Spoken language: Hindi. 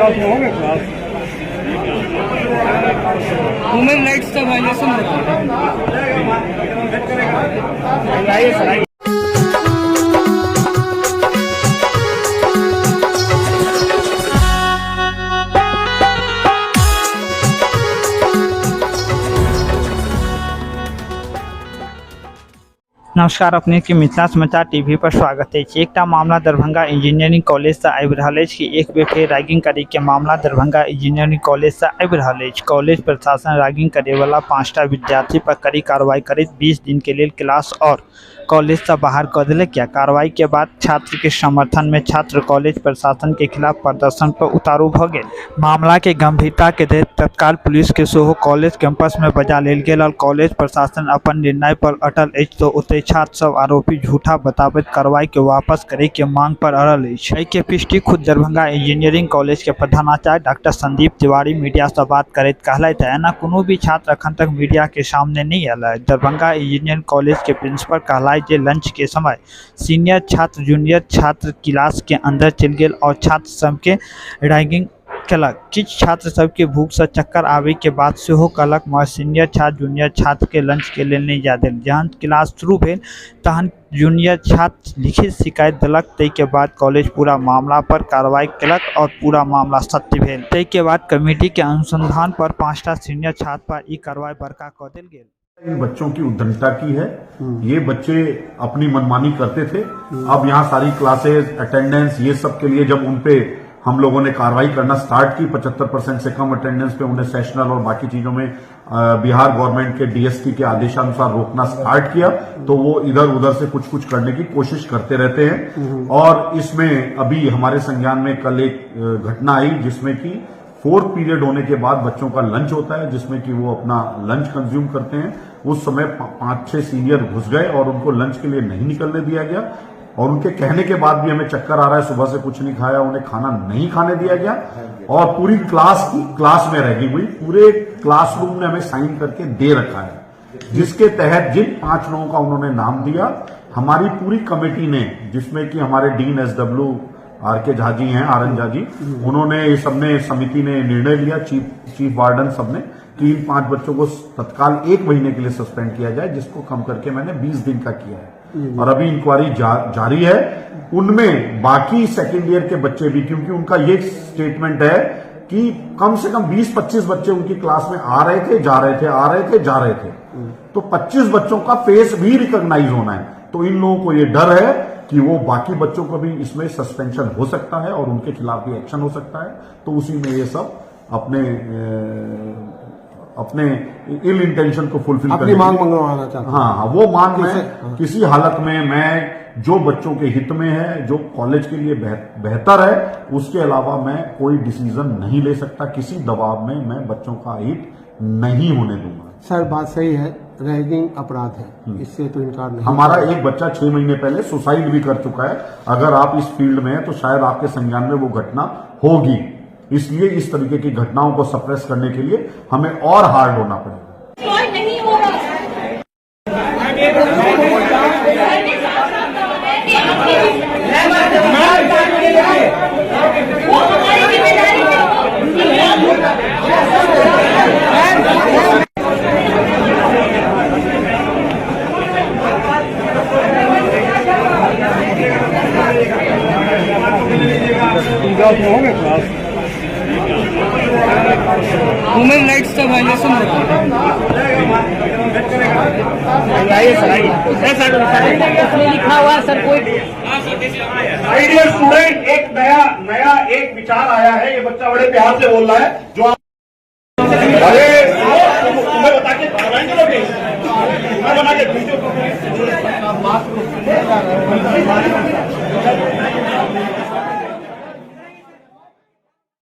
वुमेन राइट्स का वायलेशन होता है। नमस्कार, अपने के मिथिला समाचार टीवी पर स्वागत है। एकटा मामला दरभंगा इंजीनियरिंग कॉलेज से आबि रहल अछि कि एक बेर फेर रैगिंग करे के मामला दरभंगा इंजीनियरिंग कॉलेज से आबि रहल अछि। कॉलेज प्रशासन रैगिंग करे वाला 5टा विद्यार्थी पर कड़ी कार्रवाई करैत 20 दिन के लिए क्लास और कॉलेज से बाहर कर दिलक। कार्रवाई के बाद छात्र के समर्थन में छात्र कॉलेज प्रशासन के खिलाफ प्रदर्शन पर उतारू भ गेल। मामला के गंभीरता के देखैत तत्काल पुलिस के सेहो कॉलेज कैंपस में बजा लेल गेल और कॉलेज प्रशासन अपन निर्णय पर अटल अछि तो ओतै छात्र सब आरोपी झूठा बताबैत कार्रवाई के वापस करे के मांग पर अड़ल अछि। एहि के पुष्टि खुद दरभंगा इंजीनियरिंग कॉलेज के प्रधानाचार्य डॉक्टर संदीप तिवारी मीडिया से बात करैत कहलथि एना कोनो भी छात्र अखन तक मीडिया के सामने नहीं आयल है। दरभंगा इंजीनियरिंग कॉलेज के प्रिंसिपल कहलथि जे लंच के समय सीनियर छात्र जूनियर छात्र क्लास के अंदर चल गेल और छात्र सबके रैगिंग कलक। किछ छात्र सबके भूख से चक्कर आवे के बाद सेहो कहलक मगर सीनियर छात्र जूनियर छात्र के लंच के लिए नहीं जा देल। जहन क्लास शुरू भेल तहन जूनियर छात्र लिखित शिकायत दिलक। तै के बाद कॉलेज पूरा मामला पर कार्रवाई कलक और पूरा मामला सत्य भेल। तै के बाद कमेटी के अनुसंधान पर 5टा सीनियर छात्र पर ई कार्रवाई बरका क देल गेल। इन बच्चों की उद्दंडता की है। ये बच्चे अपनी मनमानी करते थे। अब यहाँ सारी क्लासेस अटेंडेंस ये सब के लिए जब उनपे हम लोगों ने कार्रवाई करना स्टार्ट की 75% से कम अटेंडेंस पे उन्हें सेशनल और बाकी चीजों में बिहार गवर्नमेंट के डीएसपी के आदेशानुसार रोकना स्टार्ट किया तो वो इधर उधर से कुछ कुछ करने की कोशिश करते रहते हैं। और इसमें अभी हमारे संज्ञान में कल एक घटना आई जिसमें कि 4th पीरियड होने के बाद बच्चों का लंच होता है जिसमें कि वो अपना लंच कंज्यूम करते हैं। उस समय 5-6 सीनियर घुस गए और उनको लंच के लिए नहीं निकलने दिया गया और उनके कहने के बाद भी हमें चक्कर आ रहा है, सुबह से कुछ नहीं खाया, उन्हें खाना नहीं खाने दिया गया और पूरी क्लास में रैगिंग हुई। पूरे क्लासरूम ने हमें साइन करके दे रखा है जिसके तहत जिन 5 लोगों का उन्होंने नाम दिया हमारी पूरी कमेटी ने जिसमें कि हमारे dean SW RK Jha ji हैं, RN झा जी, उन्होंने सबने समिति ने निर्णय लिया चीफ वार्डन सबने कि इन 5 बच्चों को तत्काल 1 महीने के लिए सस्पेंड किया जाए जिसको कम करके मैंने 20 दिन का किया है और अभी इंक्वायरी जारी है। उनमें बाकी सेकेंड ईयर के बच्चे भी क्योंकि उनका ये स्टेटमेंट है कि कम से कम 20-25 बच्चे उनकी क्लास में आ रहे थे जा रहे थे आ रहे थे जा रहे थे तो 25 बच्चों का फेस भी रिकॉग्नाइज होना है। तो इन लोगों को ये डर है कि वो बाकी बच्चों को भी इसमें सस्पेंशन हो सकता है और उनके खिलाफ भी एक्शन हो सकता है। तो उसी में ये सब अपने इल इंटेंशन को फुलफिल अपनी मांग मंगवाना चाहता हूं। हाँ, वो मांग में किसी हालत में मैं जो बच्चों के हित में है जो कॉलेज के लिए बेहतर है उसके अलावा मैं कोई डिसीजन नहीं ले सकता। किसी दबाव में मैं बच्चों का हित नहीं होने दूंगा। सर बात सही है, रैगिंग अपराध है, इससे तो इनकार नहीं। हमारा एक बच्चा 6 महीने पहले सुसाइड भी कर चुका है। अगर आप इस फील्ड में हैं तो शायद आपके संज्ञान में वो घटना होगी। इसलिए इस तरीके की घटनाओं को सप्रेस करने के लिए हमें और हार्ड होना पड़ेगा। वुमेन राइट्स का वायलेशन होता है। लिखा हुआ है सर कोई आइडियल स्टूडेंट एक नया एक विचार आया है। ये बच्चा बड़े प्यार से बोल रहा है जो अरे तुम्हें बता के बना के